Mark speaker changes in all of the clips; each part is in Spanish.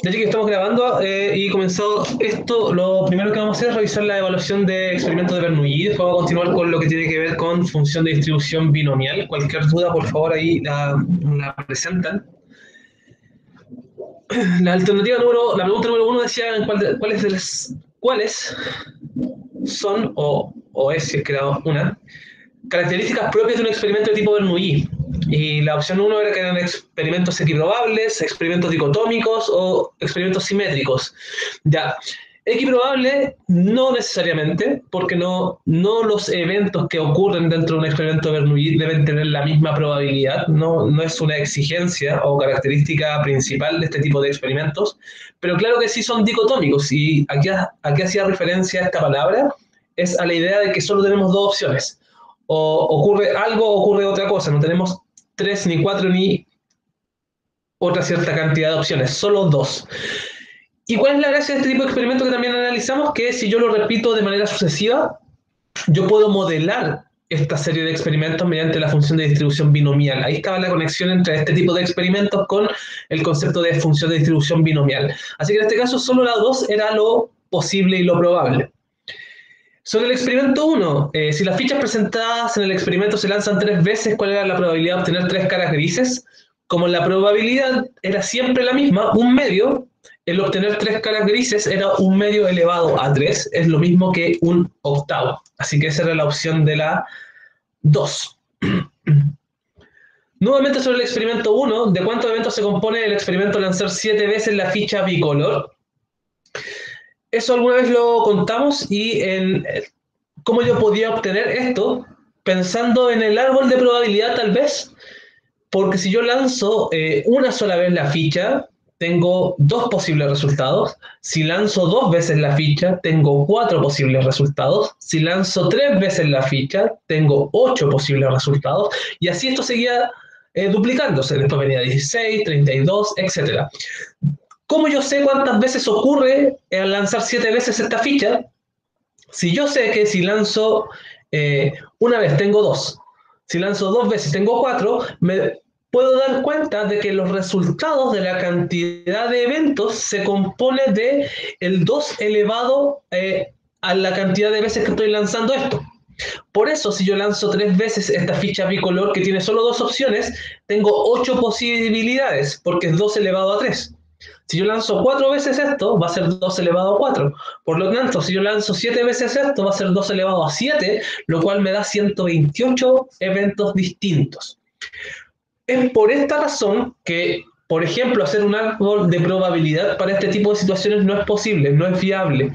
Speaker 1: Ya que estamos grabando y comenzado esto, lo primero que vamos a hacer es revisar la evaluación de experimentos de Bernoulli. Después vamos a continuar con lo que tiene que ver con función de distribución binomial. Cualquier duda, por favor, ahí la presentan. La pregunta número uno decía cuáles son, o es, si es que era una, características propias de un experimento de tipo Bernoulli. Y la opción 1 era que eran experimentos equiprobables, experimentos dicotómicos o experimentos simétricos. Ya, equiprobable no necesariamente, porque no los eventos que ocurren dentro de un experimento de Bernoulli deben tener la misma probabilidad, no es una exigencia o característica principal de este tipo de experimentos, pero claro que sí son dicotómicos, y aquí hacía referencia a esta palabra, es a la idea de que solo tenemos dos opciones. O ocurre algo o ocurre otra cosa. No tenemos 3 ni 4 ni otra cierta cantidad de opciones, solo dos. ¿Y cuál es la gracia de este tipo de experimento que también analizamos? Que si yo lo repito de manera sucesiva, yo puedo modelar esta serie de experimentos mediante la función de distribución binomial. Ahí estaba la conexión entre este tipo de experimentos con el concepto de función de distribución binomial. Así que en este caso solo la 2 era lo posible y lo probable. Sobre el experimento 1, si las fichas presentadas en el experimento se lanzan 3 veces, ¿cuál era la probabilidad de obtener 3 caras grises? Como la probabilidad era siempre la misma, un medio, el obtener 3 caras grises era un medio elevado a 3, es lo mismo que un octavo. Así que esa era la opción de la 2. Nuevamente sobre el experimento 1, ¿de cuántos eventos se compone el experimento lanzar 7 veces la ficha bicolor? Eso alguna vez lo contamos y en cómo yo podía obtener esto pensando en el árbol de probabilidad tal vez, porque si yo lanzo una sola vez la ficha, tengo 2 posibles resultados. Si lanzo 2 veces la ficha, tengo 4 posibles resultados. Si lanzo 3 veces la ficha, tengo 8 posibles resultados. Y así esto seguía duplicándose. Después venía 16, 32, etc. ¿Cómo yo sé cuántas veces ocurre al lanzar 7 veces esta ficha? Si yo sé que si lanzo una vez tengo 2, si lanzo 2 veces tengo 4, me puedo dar cuenta de que los resultados de la cantidad de eventos se compone de el 2 elevado a la cantidad de veces que estoy lanzando esto. Por eso, si yo lanzo 3 veces esta ficha bicolor que tiene solo 2 opciones, tengo 8 posibilidades, porque es 2 elevado a 3. Si yo lanzo 4 veces esto, va a ser 2 elevado a 4. Por lo tanto, si yo lanzo 7 veces esto, va a ser 2 elevado a 7, lo cual me da 128 eventos distintos. Es por esta razón que, por ejemplo, hacer un árbol de probabilidad para este tipo de situaciones no es posible, no es viable.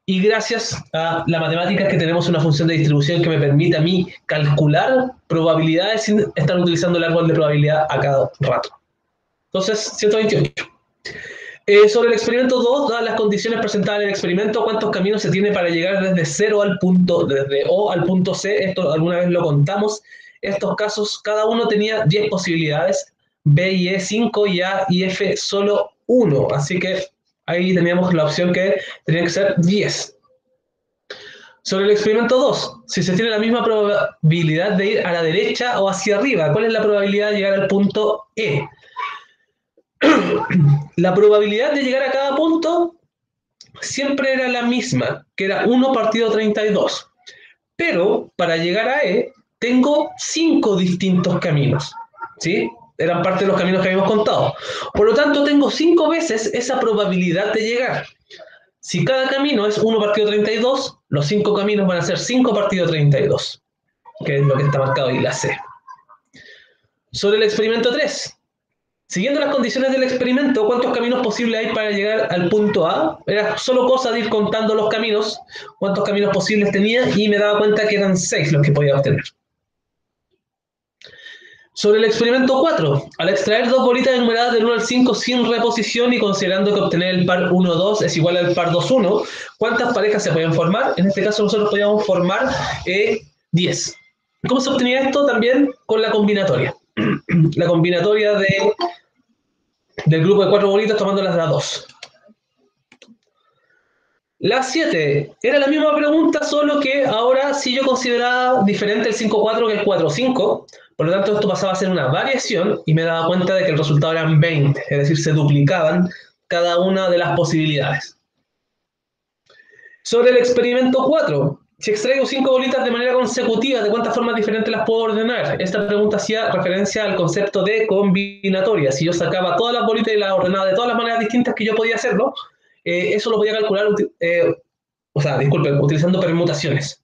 Speaker 1: Y gracias a la matemática que tenemos una función de distribución que me permite a mí calcular probabilidades sin estar utilizando el árbol de probabilidad a cada rato. Entonces, 128. Sobre el experimento 2, dadas las condiciones presentadas en el experimento, ¿cuántos caminos se tiene para llegar desde 0 al punto, desde O al punto C? Esto alguna vez lo contamos. Estos casos, cada uno tenía 10 posibilidades, B y E 5 y A y F solo 1. Así que ahí teníamos la opción que tenía que ser 10. Sobre el experimento 2, si se tiene la misma probabilidad de ir a la derecha o hacia arriba, ¿cuál es la probabilidad de llegar al punto E? La probabilidad de llegar a cada punto siempre era la misma, que era 1 partido 32. Pero para llegar a E, tengo 5 distintos caminos, ¿sí? Eran parte de los caminos que habíamos contado. Por lo tanto, tengo 5 veces esa probabilidad de llegar. Si cada camino es 1 partido 32, los 5 caminos van a ser 5 partido 32, que es lo que está marcado ahí, la C. Sobre el experimento 3, siguiendo las condiciones del experimento, ¿cuántos caminos posibles hay para llegar al punto A? Era solo cosa de ir contando los caminos, cuántos caminos posibles tenía, y me daba cuenta que eran 6 los que podía obtener. Sobre el experimento 4, al extraer 2 bolitas enumeradas del 1 al 5 sin reposición y considerando que obtener el par 1-2 es igual al par 2-1, ¿cuántas parejas se pueden formar? En este caso nosotros podíamos formar 10. ¿Cómo se obtenía esto? También con la combinatoria. La combinatoria del grupo de 4 bolitas tomando las de 2. La 7, era la misma pregunta, solo que ahora sí yo consideraba diferente el 5-4 que el 4-5, por lo tanto esto pasaba a ser una variación y me daba cuenta de que el resultado eran 20, es decir, se duplicaban cada una de las posibilidades. Sobre el experimento 4, si extraigo 5 bolitas de manera consecutiva, ¿de cuántas formas diferentes las puedo ordenar? Esta pregunta hacía referencia al concepto de combinatoria. Si yo sacaba todas las bolitas y las ordenaba de todas las maneras distintas que yo podía hacerlo, eso lo podía calcular, utilizando permutaciones.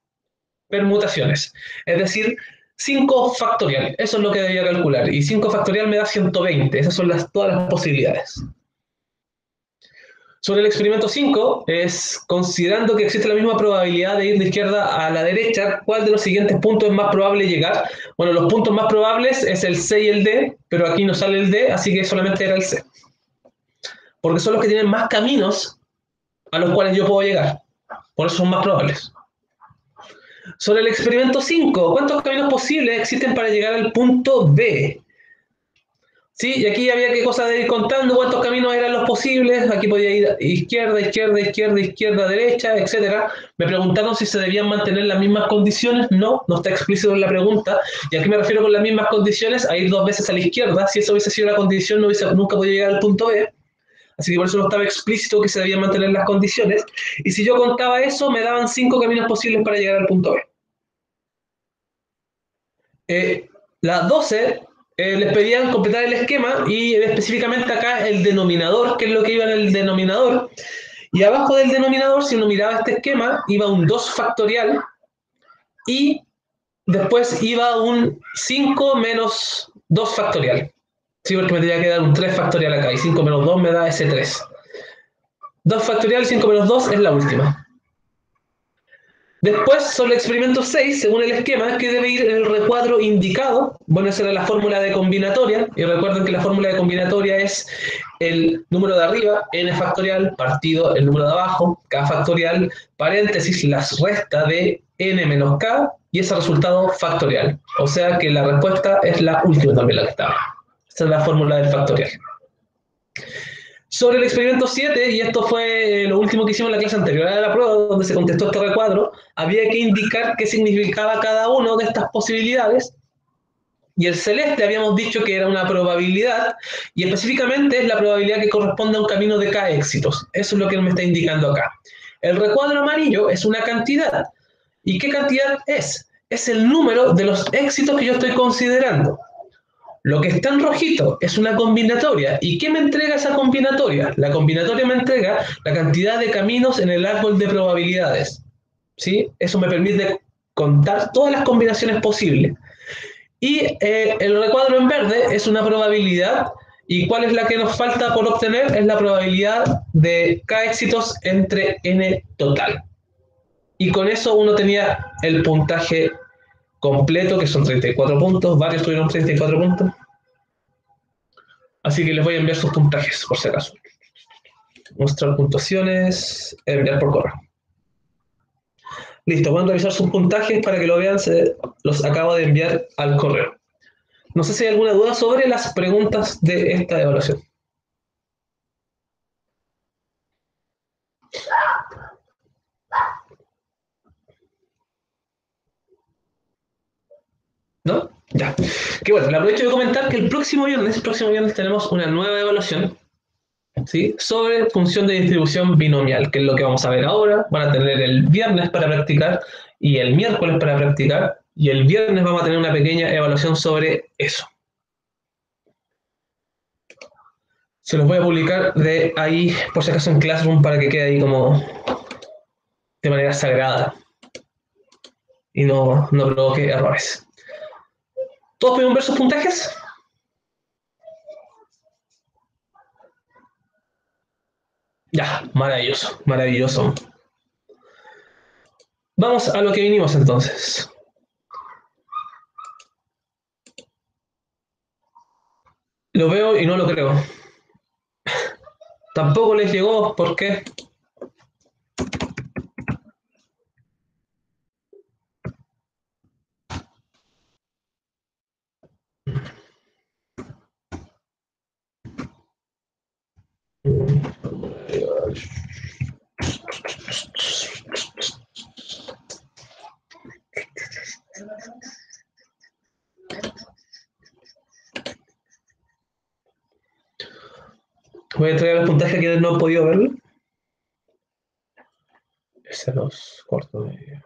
Speaker 1: Permutaciones. Es decir, 5 factorial. Eso es lo que debía calcular. Y 5 factorial me da 120. Esas son todas las posibilidades. Sobre el experimento 5, es considerando que existe la misma probabilidad de ir de izquierda a la derecha, ¿cuál de los siguientes puntos es más probable llegar? Bueno, los puntos más probables es el C y el D, pero aquí no sale el D, así que solamente era el C. Porque son los que tienen más caminos a los cuales yo puedo llegar. Por eso son más probables. Sobre el experimento 5, ¿cuántos caminos posibles existen para llegar al punto B? Sí, y aquí había que cosa de ir contando cuántos caminos eran los posibles. Aquí podía ir izquierda, izquierda, izquierda, izquierda, derecha, etcétera. Me preguntaron si se debían mantener las mismas condiciones. No, no está explícito en la pregunta. Y aquí me refiero con las mismas condiciones a ir 2 veces a la izquierda. Si eso hubiese sido la condición, nunca podía llegar al punto B. Así que por eso no estaba explícito que se debían mantener las condiciones. Y si yo contaba eso, me daban 5 caminos posibles para llegar al punto B. La 12, les pedían completar el esquema y específicamente acá el denominador, que es lo que iba en el denominador. Y abajo del denominador, si uno miraba este esquema, iba un 2 factorial y después iba un 5 menos 2 factorial. Sí, porque me tenía que dar un 3 factorial acá y 5 menos 2 me da ese 3. 2 factorial, 5 menos 2 es la última. Después, sobre el experimento 6, según el esquema, que debe ir en el recuadro indicado. Bueno, esa era la fórmula de combinatoria. Y recuerden que la fórmula de combinatoria es el número de arriba, n factorial, partido el número de abajo, k factorial, paréntesis, las resta de n menos k, y ese resultado factorial. O sea que la respuesta es la última también la que estaba. Esa es la fórmula del factorial. Sobre el experimento 7, y esto fue lo último que hicimos en la clase anterior a la prueba, donde se contestó este recuadro, había que indicar qué significaba cada una de estas posibilidades. Y el celeste habíamos dicho que era una probabilidad, y específicamente es la probabilidad que corresponde a un camino de K éxitos. Eso es lo que me está indicando acá. El recuadro amarillo es una cantidad. ¿Y qué cantidad es? Es el número de los éxitos que yo estoy considerando. Lo que está en rojito es una combinatoria. ¿Y qué me entrega esa combinatoria? La combinatoria me entrega la cantidad de caminos en el árbol de probabilidades. ¿Sí? Eso me permite contar todas las combinaciones posibles. Y el recuadro en verde es una probabilidad. ¿Y cuál es la que nos falta por obtener? Es la probabilidad de K éxitos entre N total. Y con eso uno tenía el puntaje completo, que son 34 puntos. Varios tuvieron 34 puntos. Así que les voy a enviar sus puntajes, por si acaso. Mostrar puntuaciones, enviar por correo. Listo, pueden revisar sus puntajes para que lo vean, los acabo de enviar al correo. No sé si hay alguna duda sobre las preguntas de esta evaluación. ¿No? Ya. Que bueno, le aprovecho de comentar que el próximo viernes tenemos una nueva evaluación, ¿sí? Sobre función de distribución binomial, que es lo que vamos a ver ahora. Van a tener el viernes para practicar y el miércoles para practicar, y el viernes vamos a tener una pequeña evaluación sobre eso. Se los voy a publicar de ahí, por si acaso en Classroom, para que quede ahí como de manera sagrada y no provoque errores. ¿Todos podemos ver sus puntajes? Ya, maravilloso, maravilloso. Vamos a lo que vinimos entonces. Lo veo y no lo creo. Tampoco les llegó, ¿por qué? Voy a entregar los puntajes a quienes no han podido verlo. S2, corto medio.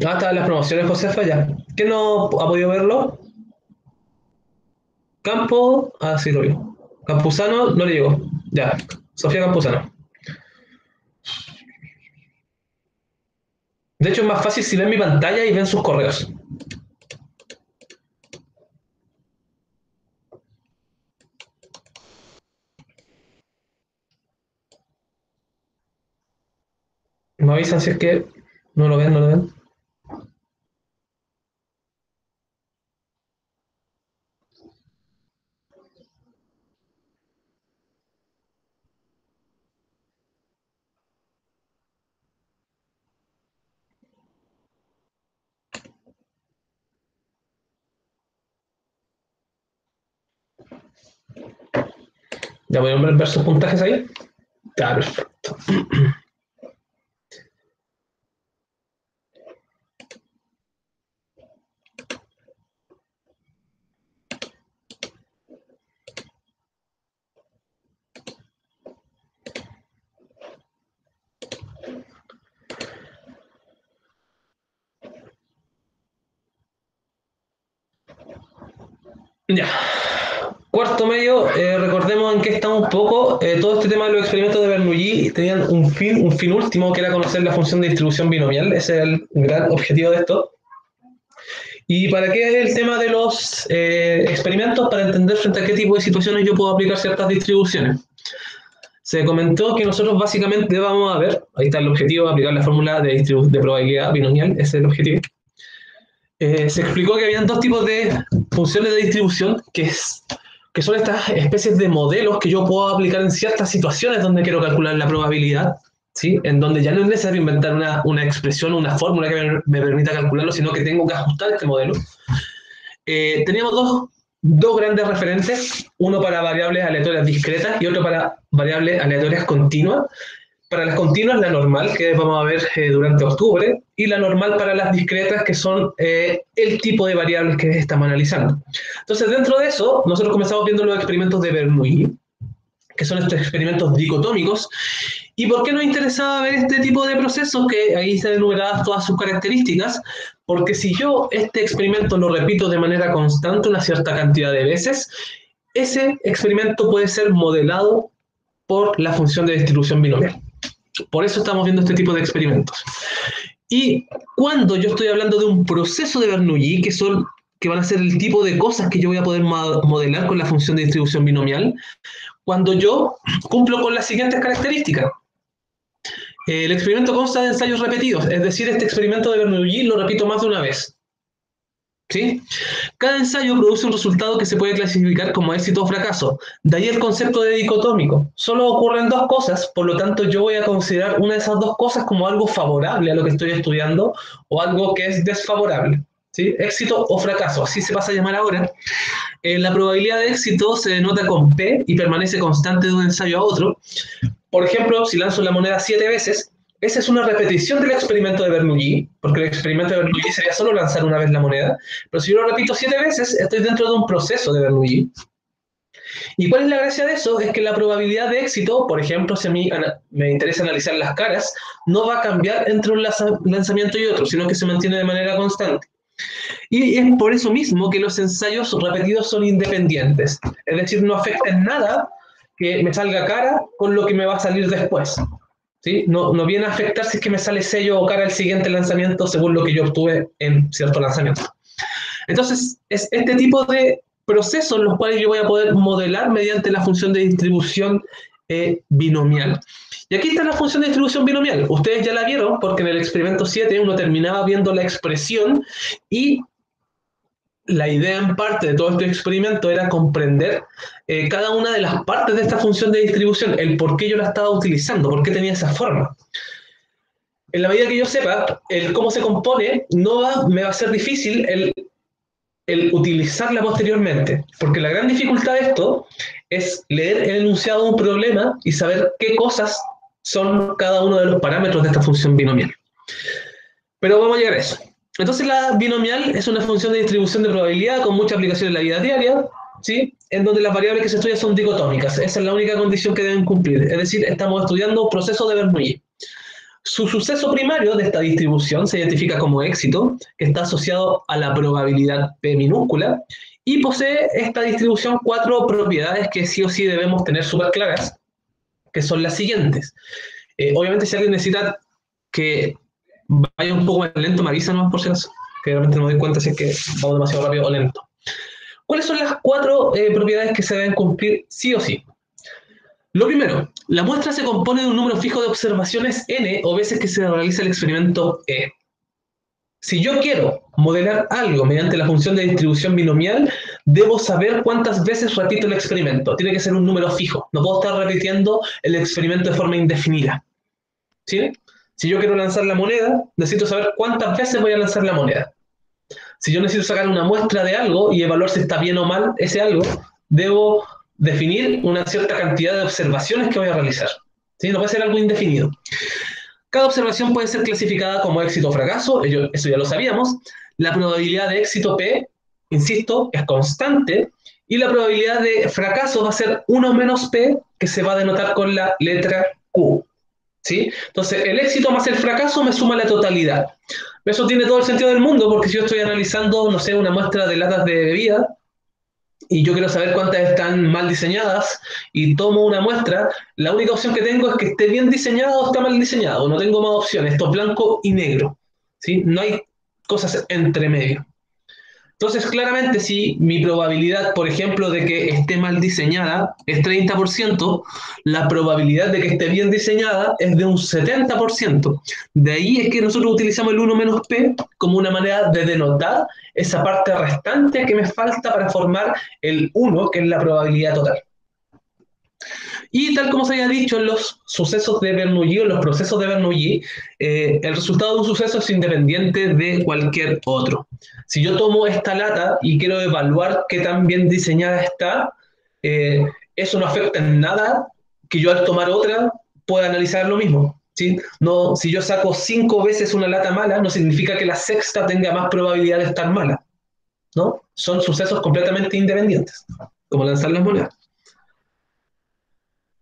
Speaker 1: Ah, estaban las promociones, Josefa, ya. ¿Quién no ha podido verlo? Campo, ah, sí lo vi. Campuzano, no le llegó. Ya, Sofía Campuzano. De hecho, es más fácil si ven mi pantalla y ven sus correos. Me avisan si es que no lo ven, no lo ven. Ya voy a ver sus puntajes ahí. Ya, perfecto. Ya. Cuarto medio, recordemos en qué estamos un poco. Todo este tema de los experimentos de Bernoulli tenían un fin último, que era conocer la función de distribución binomial. Ese es el gran objetivo de esto. ¿Y para qué es el tema de los experimentos? Para entender frente a qué tipo de situaciones yo puedo aplicar ciertas distribuciones. Se comentó que nosotros básicamente vamos a ver, ahí está el objetivo, aplicar la fórmula de probabilidad binomial, ese es el objetivo. Se explicó que habían dos tipos de funciones de distribución, que son estas especies de modelos que yo puedo aplicar en ciertas situaciones donde quiero calcular la probabilidad, ¿sí? En donde ya no es necesario inventar una expresión, una fórmula que me permita calcularlo, sino que tengo que ajustar este modelo. Teníamos dos grandes referentes, uno para variables aleatorias discretas y otro para variables aleatorias continuas. Para las continuas, la normal, que vamos a ver durante octubre, y la normal para las discretas, que son el tipo de variables que estamos analizando. Entonces, dentro de eso, nosotros comenzamos viendo los experimentos de Bernoulli, que son estos experimentos dicotómicos. ¿Y por qué nos interesaba ver este tipo de procesos? Que ahí están enumeradas todas sus características, porque si yo este experimento lo repito de manera constante una cierta cantidad de veces, ese experimento puede ser modelado por la función de distribución binomial. Por eso estamos viendo este tipo de experimentos. Y cuando yo estoy hablando de un proceso de Bernoulli, que van a ser el tipo de cosas que yo voy a poder modelar con la función de distribución binomial, cuando yo cumplo con las siguientes características. El experimento consta de ensayos repetidos, es decir, este experimento de Bernoulli lo repito más de una vez. ¿Sí? Cada ensayo produce un resultado que se puede clasificar como éxito o fracaso. De ahí el concepto de dicotómico. Solo ocurren dos cosas, por lo tanto yo voy a considerar una de esas dos cosas como algo favorable a lo que estoy estudiando o algo que es desfavorable. ¿Sí? Éxito o fracaso, así se pasa a llamar ahora. La probabilidad de éxito se denota con P y permanece constante de un ensayo a otro. Por ejemplo, si lanzo la moneda 7 veces, esa es una repetición del experimento de Bernoulli, porque el experimento de Bernoulli sería solo lanzar una vez la moneda, pero si yo lo repito 7 veces, estoy dentro de un proceso de Bernoulli. ¿Y cuál es la gracia de eso? Es que la probabilidad de éxito, por ejemplo, si a mí me interesa analizar las caras, no va a cambiar entre un lanzamiento y otro, sino que se mantiene de manera constante. Y es por eso mismo que los ensayos repetidos son independientes, es decir, no afectan nada que me salga cara con lo que me va a salir después. ¿Sí? No viene a afectar si es que me sale sello o cara el siguiente lanzamiento según lo que yo obtuve en cierto lanzamiento. Entonces, es este tipo de procesos los cuales yo voy a poder modelar mediante la función de distribución binomial. Y aquí está la función de distribución binomial. Ustedes ya la vieron porque en el experimento 7 uno terminaba viendo la expresión y la idea en parte de todo este experimento era comprender cada una de las partes de esta función de distribución, el por qué yo la estaba utilizando, por qué tenía esa forma. En la medida que yo sepa el cómo se compone, me va a ser difícil el utilizarla posteriormente, porque la gran dificultad de esto es leer el enunciado de un problema y saber qué cosas son cada uno de los parámetros de esta función binomial. Pero vamos a llegar a eso. Entonces la binomial es una función de distribución de probabilidad con mucha aplicación en la vida diaria, ¿sí? En donde las variables que se estudian son dicotómicas. Esa es la única condición que deben cumplir. Es decir, estamos estudiando procesos de Bernoulli. Su suceso primario de esta distribución se identifica como éxito, que está asociado a la probabilidad P minúscula, y posee esta distribución 4 propiedades que sí o sí debemos tener súper claras, que son las siguientes. Obviamente, si alguien necesita que vaya un poco más lento, me avisa nomás por si acaso, que realmente no me doy cuenta si es que vamos demasiado rápido o lento. ¿Cuáles son las 4 propiedades que se deben cumplir sí o sí? Lo primero, la muestra se compone de un número fijo de observaciones n o veces que se realiza el experimento e. Si yo quiero modelar algo mediante la función de distribución binomial, debo saber cuántas veces repito el experimento. Tiene que ser un número fijo. No puedo estar repitiendo el experimento de forma indefinida. ¿Sí? Si yo quiero lanzar la moneda, necesito saber cuántas veces voy a lanzar la moneda. Si yo necesito sacar una muestra de algo y evaluar si está bien o mal ese algo, debo definir una cierta cantidad de observaciones que voy a realizar. ¿Sí? No puede ser algo indefinido. Cada observación puede ser clasificada como éxito o fracaso, eso ya lo sabíamos. La probabilidad de éxito P, insisto, es constante, y la probabilidad de fracaso va a ser 1 menos P, que se va a denotar con la letra Q. ¿Sí? Entonces, el éxito más el fracaso me suma la totalidad. Eso tiene todo el sentido del mundo, porque si yo estoy analizando, no sé, una muestra de latas de bebida, y yo quiero saber cuántas están mal diseñadas, y tomo una muestra, la única opción que tengo es que esté bien diseñado o está mal diseñado. No tengo más opciones, esto es blanco y negro. ¿Sí? No hay cosas entre medio. Entonces, claramente, si mi probabilidad, por ejemplo, de que esté mal diseñada es 30%, la probabilidad de que esté bien diseñada es de un 70%. De ahí es que nosotros utilizamos el 1 menos P como una manera de denotar esa parte restante que me falta para formar el 1, que es la probabilidad total. Y tal como se había dicho en los sucesos de Bernoulli o en los procesos de Bernoulli, el resultado de un suceso es independiente de cualquier otro. Si yo tomo esta lata y quiero evaluar qué tan bien diseñada está, eso no afecta en nada que yo al tomar otra pueda analizar lo mismo. ¿Sí? No, si yo saco 5 veces una lata mala, no significa que la sexta tenga más probabilidad de estar mala. ¿No? Son sucesos completamente independientes, como lanzar las monedas.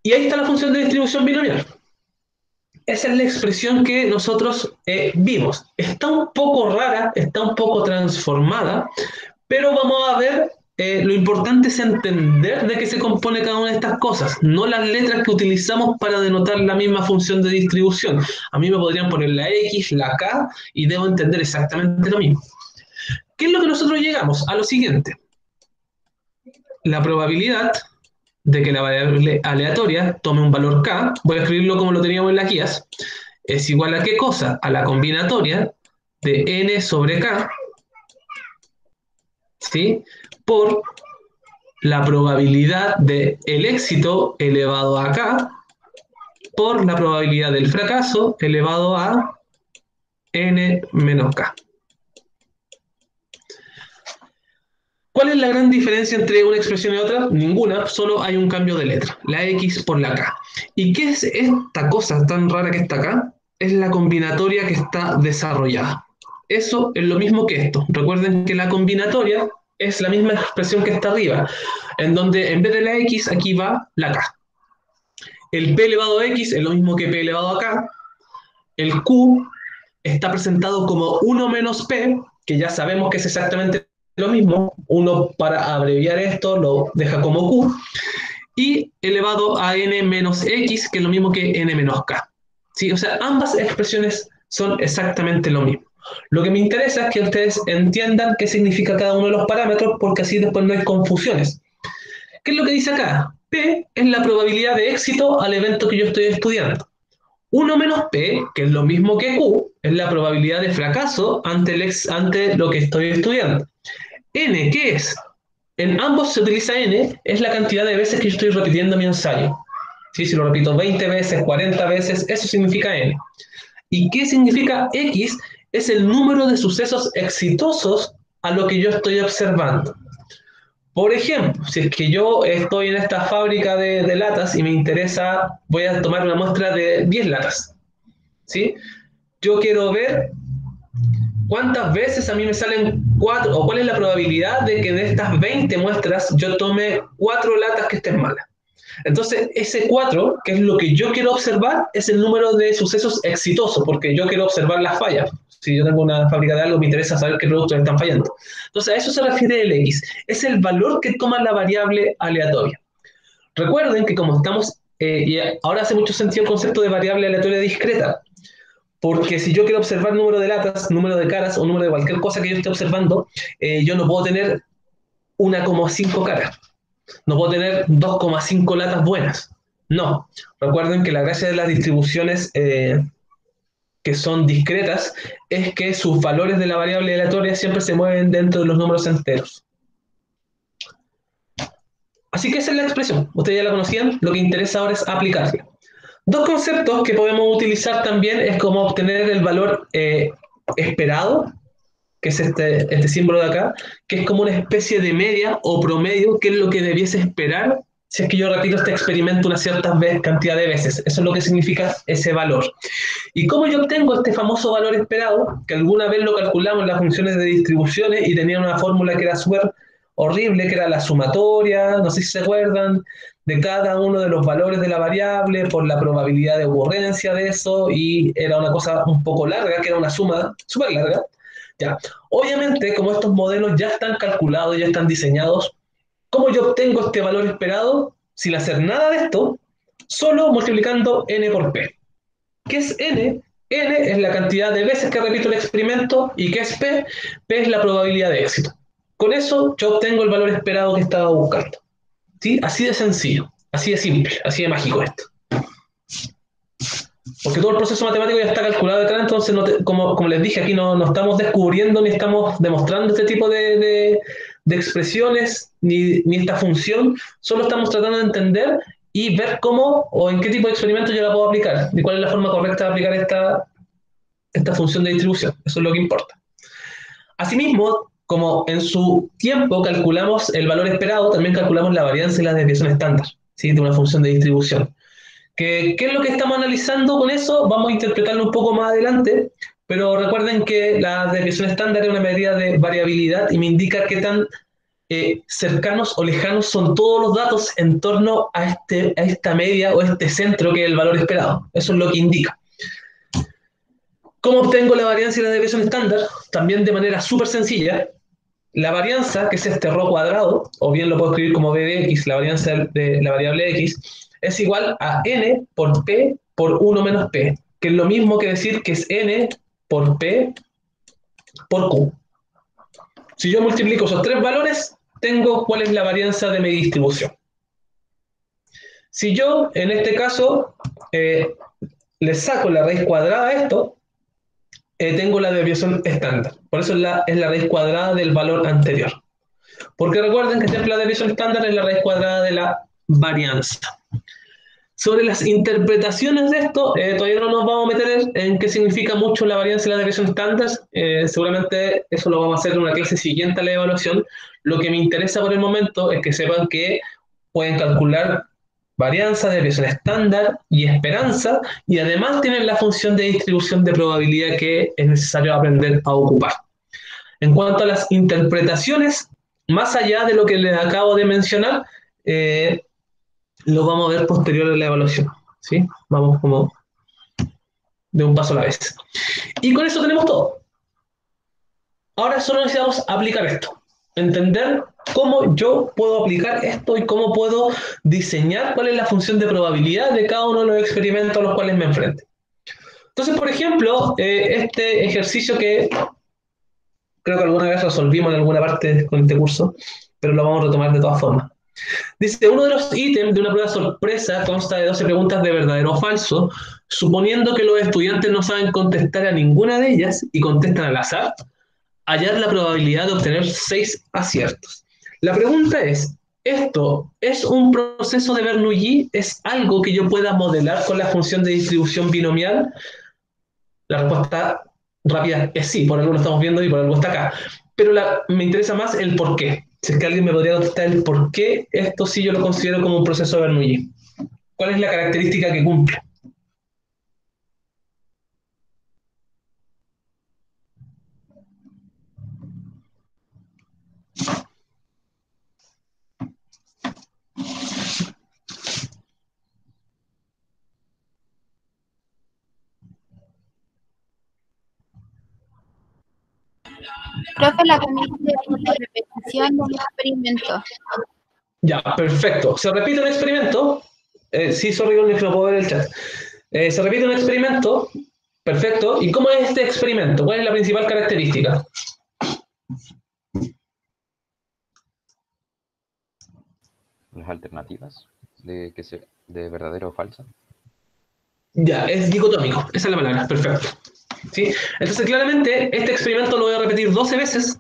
Speaker 1: Y ahí está la función de distribución binomial. Esa es la expresión que nosotros vimos. Está un poco rara, está un poco transformada, pero vamos a ver, lo importante es entender de qué se compone cada una de estas cosas, no las letras que utilizamos para denotar la misma función de distribución. A mí me podrían poner la X, la K, y debo entender exactamente lo mismo. ¿Qué es lo que nosotros llegamos? A lo siguiente. La probabilidad de que la variable aleatoria tome un valor k, voy a escribirlo como lo teníamos en las guías, es igual a ¿qué cosa? A la combinatoria de n sobre k, ¿sí? Por la probabilidad del éxito elevado a k, por la probabilidad del fracaso elevado a n menos k. ¿Cuál es la gran diferencia entre una expresión y otra? Ninguna, solo hay un cambio de letra, la X por la K. ¿Y qué es esta cosa tan rara que está acá? Es la combinatoria que está desarrollada. Eso es lo mismo que esto. Recuerden que la combinatoria es la misma expresión que está arriba, en donde en vez de la X, aquí va la K. El P elevado a X es lo mismo que P elevado a K. El Q está presentado como 1 menos P, que ya sabemos que es exactamente lo mismo. Uno, para abreviar esto, lo deja como Q, y elevado a n menos x, que es lo mismo que n menos k. ¿Sí? O sea, ambas expresiones son exactamente lo mismo. Lo que me interesa es que ustedes entiendan qué significa cada uno de los parámetros, porque así después no hay confusiones. ¿Qué es lo que dice acá? P es la probabilidad de éxito al evento que yo estoy estudiando. 1 menos P, que es lo mismo que Q, es la probabilidad de fracaso ante lo que estoy estudiando. N, ¿qué es? En ambos se utiliza N, es la cantidad de veces que yo estoy repitiendo mi ensayo. ¿Sí? Si lo repito 20 veces, 40 veces, eso significa N. ¿Y qué significa X? Es el número de sucesos exitosos a lo que yo estoy observando. Por ejemplo, si es que yo estoy en esta fábrica de latas y me interesa, voy a tomar una muestra de 10 latas. ¿Sí? Yo quiero ver cuántas veces a mí me salen 4, o cuál es la probabilidad de que de estas 20 muestras yo tome 4 latas que estén malas. Entonces, ese 4, que es lo que yo quiero observar, es el número de sucesos exitosos, porque yo quiero observar las fallas. Si yo tengo una fábrica de algo, me interesa saber qué productos están fallando. Entonces, a eso se refiere el X. Es el valor que toma la variable aleatoria. Recuerden que como estamos, y ahora hace mucho sentido el concepto de variable aleatoria discreta, porque si yo quiero observar número de latas, número de caras o número de cualquier cosa que yo esté observando, yo no puedo tener 1,5 caras. No puedo tener 2,5 latas buenas. No. Recuerden que la gracia de las distribuciones que son discretas es que sus valores de la variable aleatoria siempre se mueven dentro de los números enteros. Así que esa es la expresión. Ustedes ya la conocían. Lo que interesa ahora es aplicarla. Dos conceptos que podemos utilizar también es como obtener el valor esperado, que es este símbolo de acá, que es como una especie de media o promedio, que es lo que debiese esperar si es que yo repito este experimento una cierta cantidad de veces. Eso es lo que significa ese valor. ¿Y cómo yo obtengo este famoso valor esperado? Que alguna vez lo calculamos en las funciones de distribuciones y tenía una fórmula que era súper horrible, que era la sumatoria, no sé si se acuerdan, de cada uno de los valores de la variable por la probabilidad de ocurrencia de eso, y era una cosa un poco larga, que era una suma súper larga. Ya. Obviamente, como estos modelos ya están calculados, ya están diseñados, ¿cómo yo obtengo este valor esperado sin hacer nada de esto? Solo multiplicando n por p. ¿Qué es n? N es la cantidad de veces que repito el experimento. ¿Y qué es p? P es la probabilidad de éxito. Con eso yo obtengo el valor esperado que estaba buscando. ¿Sí? Así de sencillo, así de simple, así de mágico esto. Porque todo el proceso matemático ya está calculado detrás, entonces como les dije, aquí no estamos descubriendo ni estamos demostrando este tipo de expresiones ni esta función, solo estamos tratando de entender y ver cómo o en qué tipo de experimento yo la puedo aplicar y cuál es la forma correcta de aplicar esta función de distribución. Eso es lo que importa. Asimismo, como en su tiempo calculamos el valor esperado, también calculamos la varianza y la desviación estándar, ¿sí? De una función de distribución. ¿Qué es lo que estamos analizando con eso? Vamos a interpretarlo un poco más adelante, pero recuerden que la desviación estándar es una medida de variabilidad y me indica qué tan cercanos o lejanos son todos los datos en torno a esta media o este centro que es el valor esperado. Eso es lo que indica. ¿Cómo obtengo la varianza y la desviación estándar? También de manera súper sencilla. La varianza, que es este ρ cuadrado, o bien lo puedo escribir como b de x, la varianza de la variable x, es igual a n por p por 1 menos p, que es lo mismo que decir que es n por p por q. Si yo multiplico esos tres valores, tengo cuál es la varianza de mi distribución. Si yo, en este caso, le saco la raíz cuadrada a esto, tengo la desviación estándar. Por eso es la raíz cuadrada del valor anterior. Porque recuerden que siempre la desviación estándar es la raíz cuadrada de la varianza. Sobre las interpretaciones de esto, todavía no nos vamos a meter en qué significa mucho la varianza y la desviación estándar. Seguramente eso lo vamos a hacer en una clase siguiente a la evaluación. Lo que me interesa por el momento es que sepan que pueden calcular varianza, desviación estándar y esperanza, y además tienen la función de distribución de probabilidad que es necesario aprender a ocupar. En cuanto a las interpretaciones, más allá de lo que les acabo de mencionar, lo vamos a ver posterior a la evaluación, ¿sí? Vamos como de un paso a la vez. Y con eso tenemos todo. Ahora solo necesitamos aplicar esto, entender cómo yo puedo aplicar esto y cómo puedo diseñar cuál es la función de probabilidad de cada uno de los experimentos a los cuales me enfrente. Entonces, por ejemplo, este ejercicio que creo que alguna vez resolvimos en alguna parte con este curso, pero lo vamos a retomar de todas formas. Dice, uno de los ítems de una prueba sorpresa consta de 12 preguntas de verdadero o falso, suponiendo que los estudiantes no saben contestar a ninguna de ellas y contestan al azar. hallar la probabilidad de obtener 6 aciertos. La pregunta es, ¿esto es un proceso de Bernoulli? ¿Es algo que yo pueda modelar con la función de distribución binomial? La respuesta rápida es sí, por algo lo estamos viendo y por algo está acá. Pero me interesa más el por qué. Si es que alguien me podría contestar el por qué esto sí yo lo considero como un proceso de Bernoulli. ¿Cuál es la característica que cumple?
Speaker 2: Profe, la condición de repetición del experimento.
Speaker 1: Ya, perfecto. Se repite un experimento. Sí, sorry, no puedo ver el chat. Se repite un experimento. Perfecto. ¿Y cómo es este experimento? ¿Cuál es la principal característica?
Speaker 3: Las alternativas de verdadero o falso.
Speaker 1: Ya, es dicotómico. Esa es la palabra. Perfecto. ¿Sí? Entonces, claramente, este experimento lo voy a repetir 12 veces.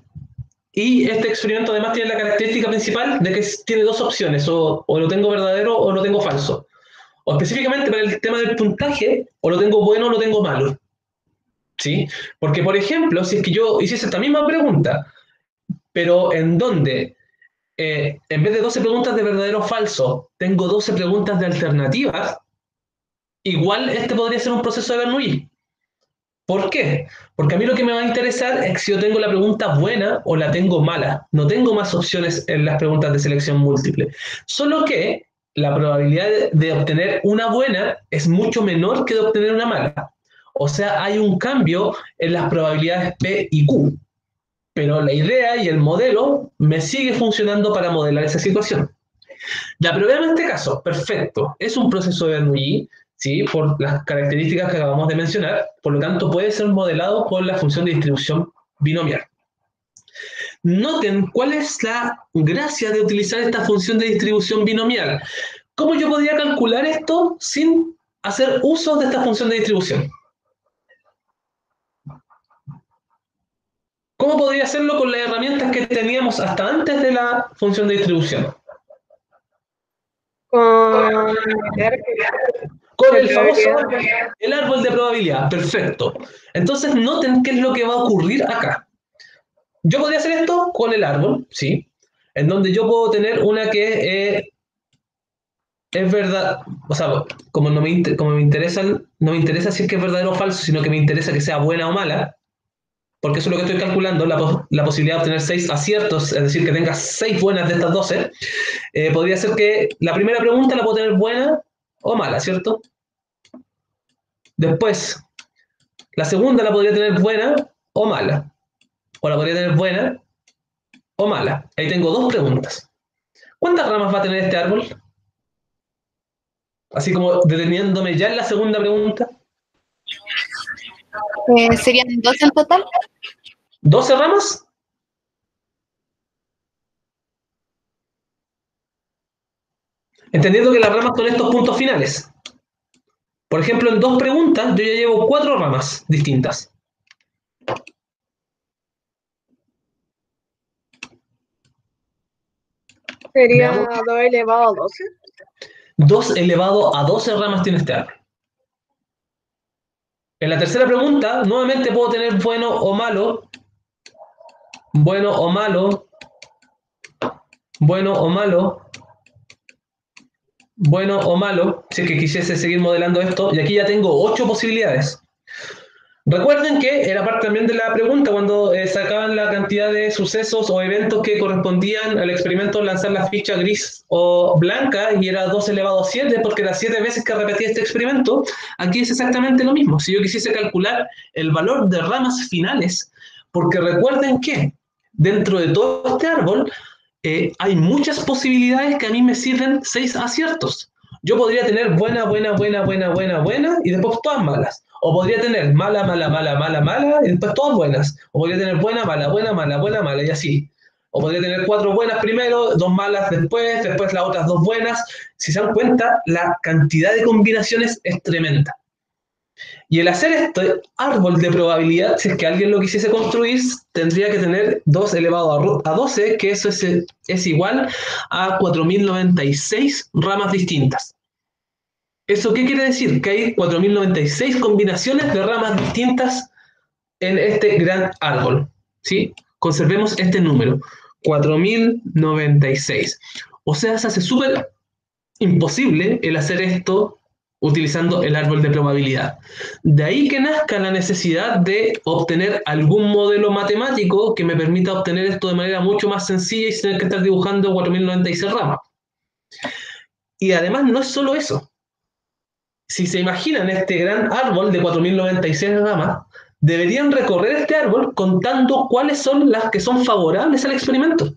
Speaker 1: Y este experimento además tiene la característica principal de que tiene dos opciones. O lo tengo verdadero o lo tengo falso. O específicamente para el tema del puntaje, o lo tengo bueno o lo tengo malo. ¿Sí? Porque, por ejemplo, si es que yo hiciese esta misma pregunta, pero en donde en vez de 12 preguntas de verdadero o falso, tengo 12 preguntas de alternativas, igual este podría ser un proceso de Bernoulli. ¿Por qué? Porque a mí lo que me va a interesar es si yo tengo la pregunta buena o la tengo mala. No tengo más opciones en las preguntas de selección múltiple. Solo que la probabilidad de obtener una buena es mucho menor que de obtener una mala. O sea, hay un cambio en las probabilidades P y Q. Pero la idea y el modelo me sigue funcionando para modelar esa situación. Ya, pero veamos este caso. Perfecto. Es un proceso de Bernoulli, ¿sí? Por las características que acabamos de mencionar. Por lo tanto, puede ser modelado con la función de distribución binomial. Noten cuál es la gracia de utilizar esta función de distribución binomial. ¿Cómo yo podría calcular esto sin hacer uso de esta función de distribución? ¿Cómo podría hacerlo con las herramientas que teníamos hasta antes de la función de distribución?
Speaker 4: Con
Speaker 1: Con el famoso el árbol de probabilidad. Perfecto. Entonces noten qué es lo que va a ocurrir acá. Yo podría hacer esto con el árbol, ¿sí? En donde yo puedo tener una que es verdad, o sea, como no me interesa, no me interesa si es que es verdadero o falso, sino que me interesa que sea buena o mala, porque eso es lo que estoy calculando, la posibilidad de obtener 6 aciertos, es decir, que tenga 6 buenas de estas 12, podría ser que la primera pregunta la puedo tener buena o mala, ¿cierto? Después, la segunda la podría tener buena o mala, o la podría tener buena o mala. Ahí tengo dos preguntas. ¿Cuántas ramas va a tener este árbol? Así como deteniéndome ya en la segunda pregunta.
Speaker 2: ¿Serían 12 en total?
Speaker 1: ¿12 ramas? Entendiendo que las ramas son estos puntos finales. Por ejemplo, en dos preguntas yo ya llevo 4 ramas distintas.
Speaker 4: Sería 2 elevado a 12.
Speaker 1: 2 elevado a 12 ramas tiene este árbol. En la tercera pregunta, nuevamente puedo tener bueno o malo, bueno o malo, bueno o malo, bueno o malo, si es que quisiese seguir modelando esto, y aquí ya tengo 8 posibilidades. Recuerden que era parte también de la pregunta cuando sacaban la cantidad de sucesos o eventos que correspondían al experimento lanzar la ficha gris o blanca y era 2 elevado a 7 porque las 7 veces que repetía este experimento, aquí es exactamente lo mismo. Si yo quisiese calcular el valor de ramas finales, porque recuerden que dentro de todo este árbol hay muchas posibilidades que a mí me sirven 6 aciertos. Yo podría tener buena, buena, buena, buena, buena, buena y después todas malas. O podría tener mala, mala, mala, mala, mala y después todas buenas. O podría tener buena, mala, buena, mala, buena, mala y así. O podría tener 4 buenas primero, 2 malas después las otras 2 buenas. Si se dan cuenta, la cantidad de combinaciones es tremenda. Y el hacer este árbol de probabilidad, si es que alguien lo quisiese construir, tendría que tener 2 elevado a 12, que eso es igual a 4096 ramas distintas. ¿Eso qué quiere decir? Que hay 4096 combinaciones de ramas distintas en este gran árbol. ¿Sí? Conservemos este número, 4096. O sea, se hace súper imposible el hacer esto utilizando el árbol de probabilidad. De ahí que nazca la necesidad de obtener algún modelo matemático que me permita obtener esto de manera mucho más sencilla y sin tener que estar dibujando 4096 ramas. Y además no es solo eso. Si se imaginan este gran árbol de 4096 ramas, deberían recorrer este árbol contando cuáles son las que son favorables al experimento.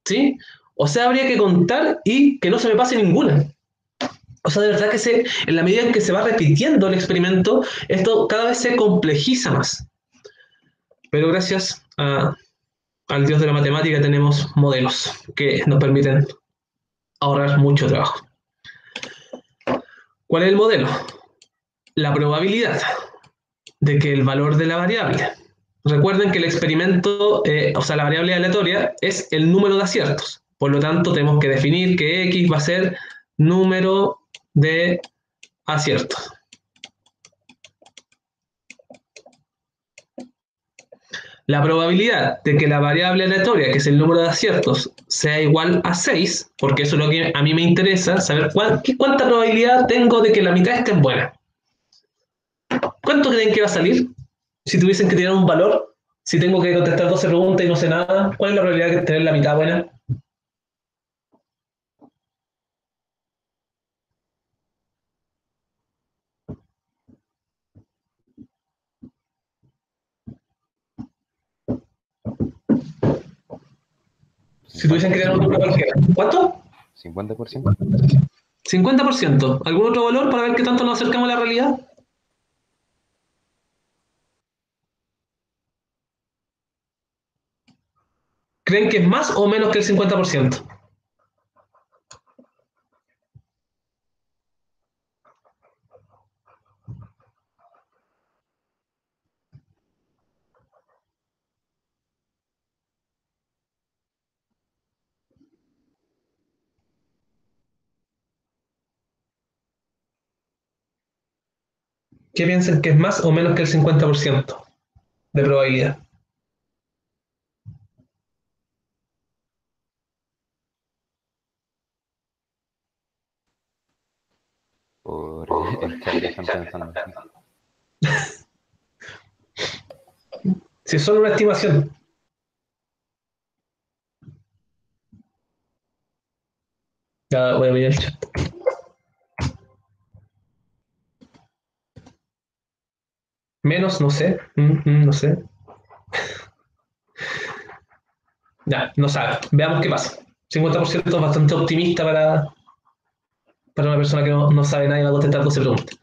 Speaker 1: ¿Sí? O sea, habría que contar y que no se me pase ninguna. O sea, de verdad que en la medida en que se va repitiendo el experimento, esto cada vez se complejiza más. Pero gracias al Dios de la matemática tenemos modelos que nos permiten ahorrar mucho trabajo. ¿Cuál es el modelo? La probabilidad de que el valor de la variable. Recuerden que el experimento, o sea, la variable aleatoria es el número de aciertos. Por lo tanto, tenemos que definir que X va a ser número de aciertos. La probabilidad de que la variable aleatoria, que es el número de aciertos, sea igual a 6, porque eso es lo que a mí me interesa, saber cuánta probabilidad tengo de que la mitad estén buenas. ¿Cuánto creen que va a salir? Si tuviesen que tirar un valor, si tengo que contestar 12 preguntas y no sé nada, ¿cuál es la probabilidad de tener la mitad buena? Si tuviesen que tirar un número cualquiera. ¿Cuánto?
Speaker 3: 50%.
Speaker 1: 50%. ¿Algún otro valor para ver qué tanto nos acercamos a la realidad? ¿Creen que es más o menos que el 50%? ¿Qué piensan que es más o menos que el 50% de probabilidad?
Speaker 3: Por el chat ya están pensando.
Speaker 1: Si es solo una estimación. Ya voy a mirar el chat. Menos, no sé. No sé. Ya, no sabe. Veamos qué pasa. 50% es bastante optimista para una persona que no sabe nada y va a contestar 12 preguntas.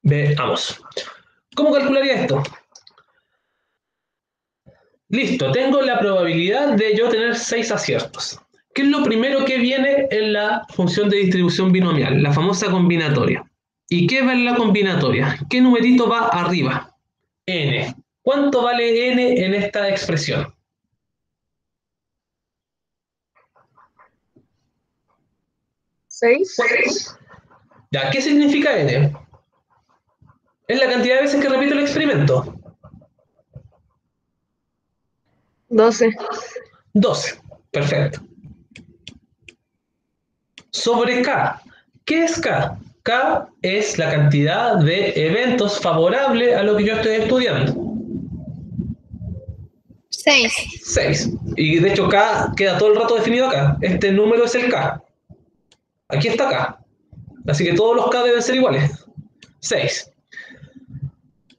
Speaker 1: Veamos. ¿Cómo calcularía esto? Listo, tengo la probabilidad de yo tener 6 aciertos. ¿Qué es lo primero que viene en la función de distribución binomial? La famosa combinatoria. ¿Y qué va en la combinatoria? ¿Qué numerito va arriba? N. ¿Cuánto vale n en esta expresión?
Speaker 4: 6.
Speaker 1: Ya, ¿qué significa n? Es la cantidad de veces que repito el experimento.
Speaker 4: 12.
Speaker 1: 12. Perfecto. Sobre K. ¿Qué es K? K es la cantidad de eventos favorables a lo que yo estoy estudiando.
Speaker 2: 6.
Speaker 1: 6. Y de hecho K queda todo el rato definido acá. Este número es el K. Aquí está K. Así que todos los K deben ser iguales. 6.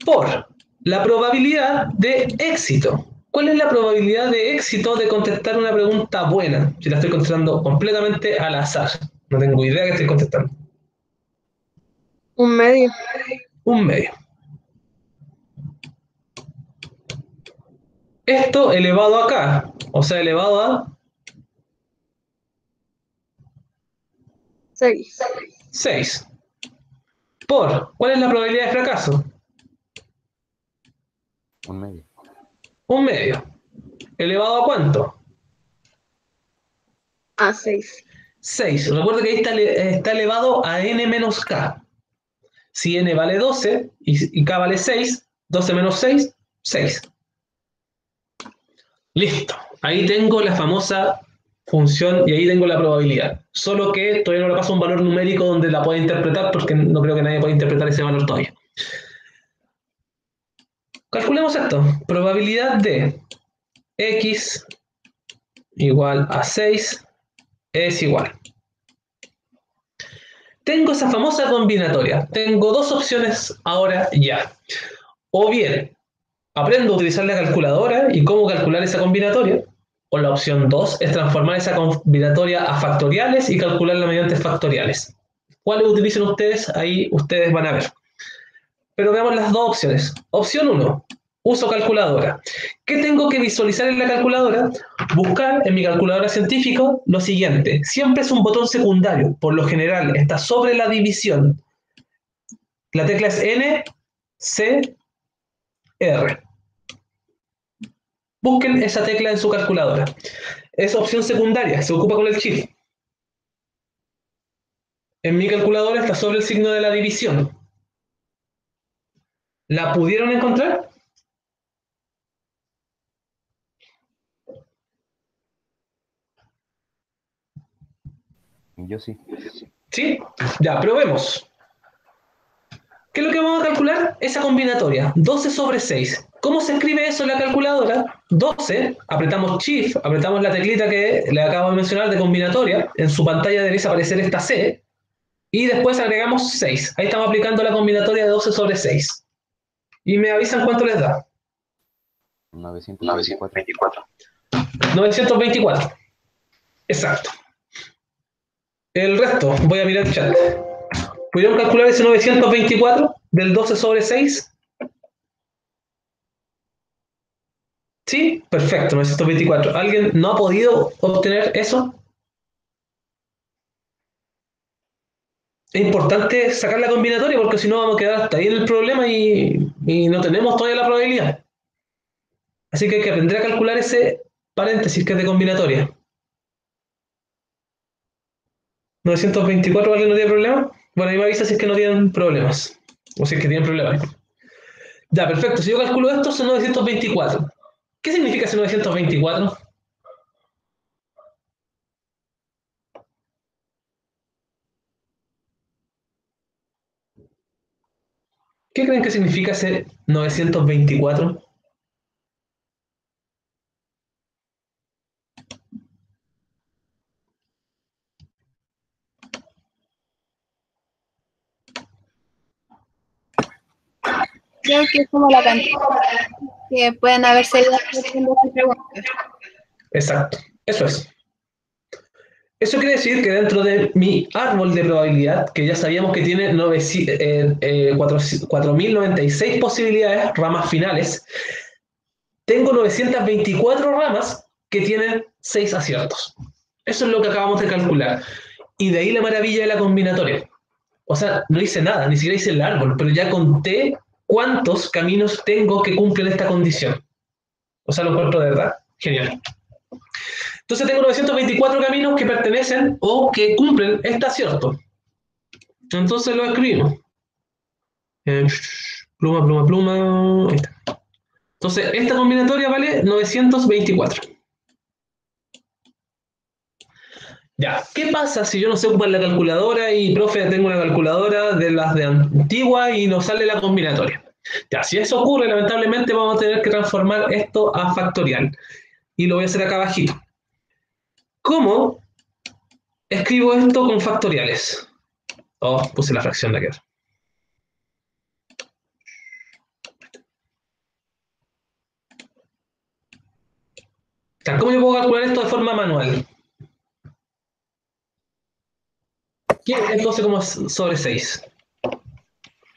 Speaker 1: Por la probabilidad de éxito. ¿Cuál es la probabilidad de éxito de contestar una pregunta buena? Si la estoy contestando completamente al azar. No tengo idea que estoy contestando.
Speaker 4: Un medio.
Speaker 1: Un medio. Esto elevado acá, o sea, elevado a
Speaker 4: 6.
Speaker 1: 6. por, ¿cuál es la probabilidad de fracaso?
Speaker 3: Un medio.
Speaker 1: 1/2. ¿Elevado a cuánto?
Speaker 4: A 6.
Speaker 1: 6. Recuerda que ahí está elevado a n menos k. Si n vale 12 y k vale 6, 12 menos 6, 6. Listo. Ahí tengo la famosa función y ahí tengo la probabilidad. Solo que todavía no le paso un valor numérico donde la pueda interpretar porque no creo que nadie pueda interpretar ese valor todavía. Calculemos esto. Probabilidad de x igual a 6 es igual. Tengo esa famosa combinatoria. Tengo dos opciones ahora ya. O bien, aprendo a utilizar la calculadora y cómo calcular esa combinatoria. O la opción 2 es transformar esa combinatoria a factoriales y calcularla mediante factoriales. ¿Cuáles utilicen ustedes? Ahí ustedes van a ver. Pero veamos las dos opciones. Opción 1, uso calculadora. ¿Qué tengo que visualizar en la calculadora? Buscar en mi calculadora científica lo siguiente. Siempre es un botón secundario. Por lo general está sobre la división. La tecla es N, C, R. Busquen esa tecla en su calculadora. Es opción secundaria, se ocupa con el shift. En mi calculadora está sobre el signo de la división. ¿La pudieron encontrar?
Speaker 3: Yo sí.
Speaker 1: ¿Sí? Ya, probemos. ¿Qué es lo que vamos a calcular? Esa combinatoria, 12 sobre 6. ¿Cómo se escribe eso en la calculadora? 12, apretamos Shift, apretamos la teclita que le acabo de mencionar de combinatoria, en su pantalla debería aparecer esta C, y después agregamos 6. Ahí estamos aplicando la combinatoria de 12 sobre 6. Y me avisan cuánto les da.
Speaker 3: 924.
Speaker 1: 924. Exacto. El resto, voy a mirar el chat. ¿Pudieron calcular ese 924 del 12 sobre 6? Sí, perfecto, 924. ¿Alguien no ha podido obtener eso? Es importante sacar la combinatoria porque si no vamos a quedar hasta ahí en el problema y no tenemos todavía la probabilidad. Así que hay que aprender a calcular ese paréntesis que es de combinatoria. 924, ¿alguien no tiene problema? Bueno, ahí me avisa si es que no tienen problemas. O si es que tienen problemas. Ya, perfecto. Si yo calculo esto, son 924. ¿Qué significa ese 924? ¿Qué creen que significa ese 924?
Speaker 2: Creo que es como la cantidad que pueden haberse ido haciendo esta pregunta.
Speaker 1: Exacto, eso es. Eso quiere decir que dentro de mi árbol de probabilidad, que ya sabíamos que tiene 4.096 posibilidades, ramas finales, tengo 924 ramas que tienen 6 aciertos. Eso es lo que acabamos de calcular. Y de ahí la maravilla de la combinatoria. O sea, no hice nada, ni siquiera hice el árbol, pero ya conté cuántos caminos tengo que cumplen esta condición. O sea, lo encuentro de verdad genial. Entonces tengo 924 caminos que pertenecen o que cumplen este acierto. Entonces lo escribimos. Pluma, pluma, pluma. Ahí está. Entonces, esta combinatoria vale 924. Ya, ¿qué pasa si yo no sé ocupar la calculadora y, profe, tengo una calculadora de las de antigua y no sale la combinatoria? Ya, si eso ocurre, lamentablemente vamos a tener que transformar esto a factorial. Y lo voy a hacer acá abajito. ¿Cómo escribo esto con factoriales? Oh, puse la fracción de aquí. ¿Cómo yo puedo calcular esto de forma manual? ¿Qué es 12 sobre 6?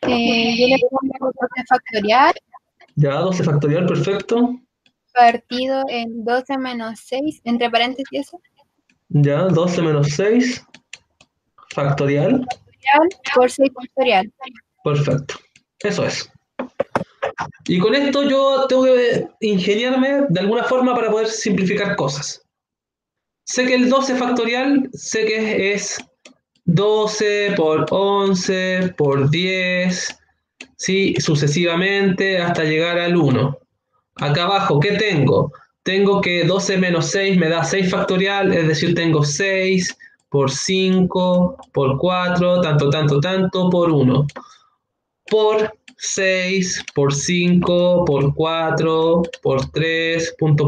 Speaker 2: Yo le pongo 12 factorial
Speaker 1: Ya, 12 factorial, perfecto.
Speaker 2: partido en 12 menos 6, entre paréntesis eso.
Speaker 1: Ya, 12 menos 6 factorial.
Speaker 2: factorial por 6 factorial.
Speaker 1: Perfecto. Eso es. Y con esto yo tengo que ingeniarme de alguna forma para poder simplificar cosas. Sé que el 12 factorial, sé que es 12 por 11 por 10, ¿sí? Sucesivamente hasta llegar al 1. Acá abajo, ¿qué tengo? Tengo que 12 menos 6 me da 6 factorial, es decir, tengo 6 por 5 por 4, tanto, por 1. Por 6, por 5, por 4, por 3, punto,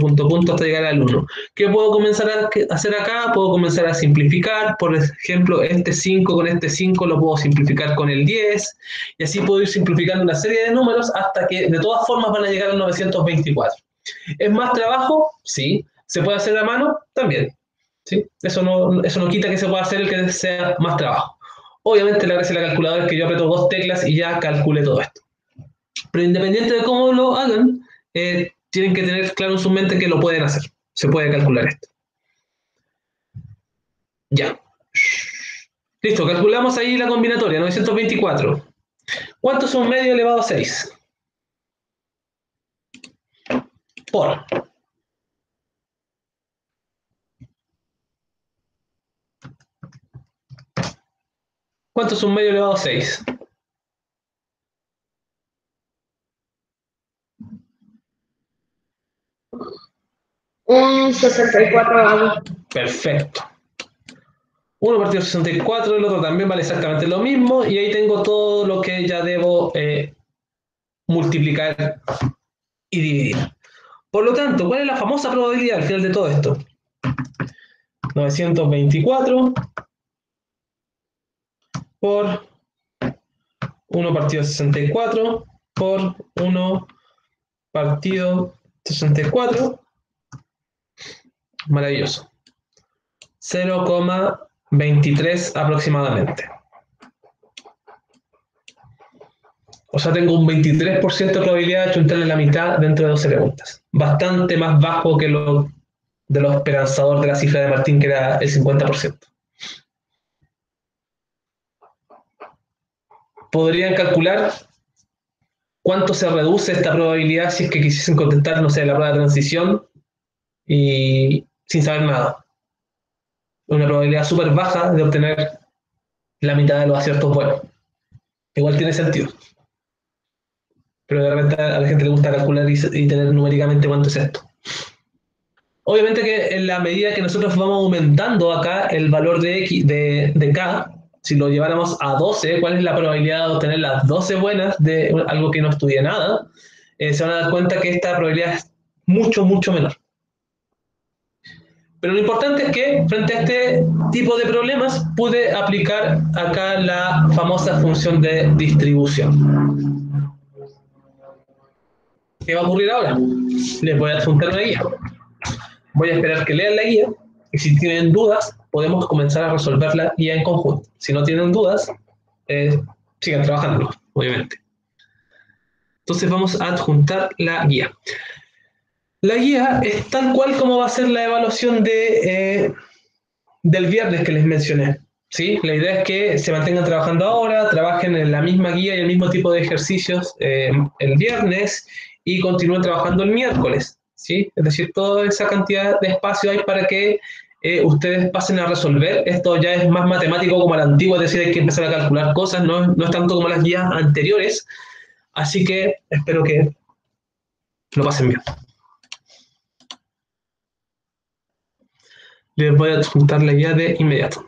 Speaker 1: hasta llegar al 1. ¿Qué puedo comenzar a hacer acá? Puedo comenzar a simplificar. Por ejemplo, este 5 con este 5 lo puedo simplificar con el 10. Y así puedo ir simplificando una serie de números hasta que de todas formas van a llegar al 924. ¿Es más trabajo? Sí. ¿Se puede hacer a mano? También. ¿Sí? Eso no quita que se pueda hacer el que sea más trabajo. Obviamente la gracia de la calculadora es que yo aprieto 2 teclas y ya calcule todo esto. Pero independiente de cómo lo hagan, tienen que tener claro en su mente que lo pueden hacer. Se puede calcular esto. Ya. Listo, calculamos ahí la combinatoria, 924. ¿Cuánto es un medio elevado a 6? Por. ¿Cuánto es un medio elevado a 6?
Speaker 4: Un 64.
Speaker 1: Perfecto. Uno partido 64, el otro también vale exactamente lo mismo, y ahí tengo todo lo que ya debo multiplicar y dividir. Por lo tanto, ¿cuál es la famosa probabilidad al final de todo esto? 924 por 1 partido 64 por 1 partido 64. Maravilloso. 0,23 aproximadamente. O sea, tengo un 23% de probabilidad de chuntarle la mitad dentro de 12 preguntas. Bastante más bajo que lo de lo esperanzador de la cifra de Martín, que era el 50%. ¿Podrían calcular cuánto se reduce esta probabilidad si es que quisiesen contestar, no sé, la prueba de transición y sin saber nada? Una probabilidad súper baja de obtener la mitad de los aciertos buenos. Igual tiene sentido. Pero de repente a la gente le gusta calcular y tener numéricamente cuánto es esto. Obviamente que en la medida que nosotros vamos aumentando acá el valor de K, si lo lleváramos a 12, ¿cuál es la probabilidad de obtener las 12 buenas de algo que no estudié nada? Se van a dar cuenta que esta probabilidad es mucho, mucho menor. Pero lo importante es que frente a este tipo de problemas pude aplicar acá la famosa función de distribución. ¿Qué va a ocurrir ahora? Les voy a adjuntar una guía. Voy a esperar que lean la guía y si tienen dudas podemos comenzar a resolver la guía en conjunto. Si no tienen dudas, sigan trabajando, obviamente. Entonces vamos a adjuntar la guía. La guía es tal cual como va a ser la evaluación del viernes que les mencioné. ¿Sí? La idea es que se mantengan trabajando ahora, trabajen en la misma guía y el mismo tipo de ejercicios el viernes y continúen trabajando el miércoles. ¿Sí? Es decir, toda esa cantidad de espacio hay para que ustedes pasen a resolver. Esto ya es más matemático como a la antigua, es decir, hay que empezar a calcular cosas, no es tanto como las guías anteriores. Así que espero que lo pasen bien. Les voy a adjuntar la guía de inmediato.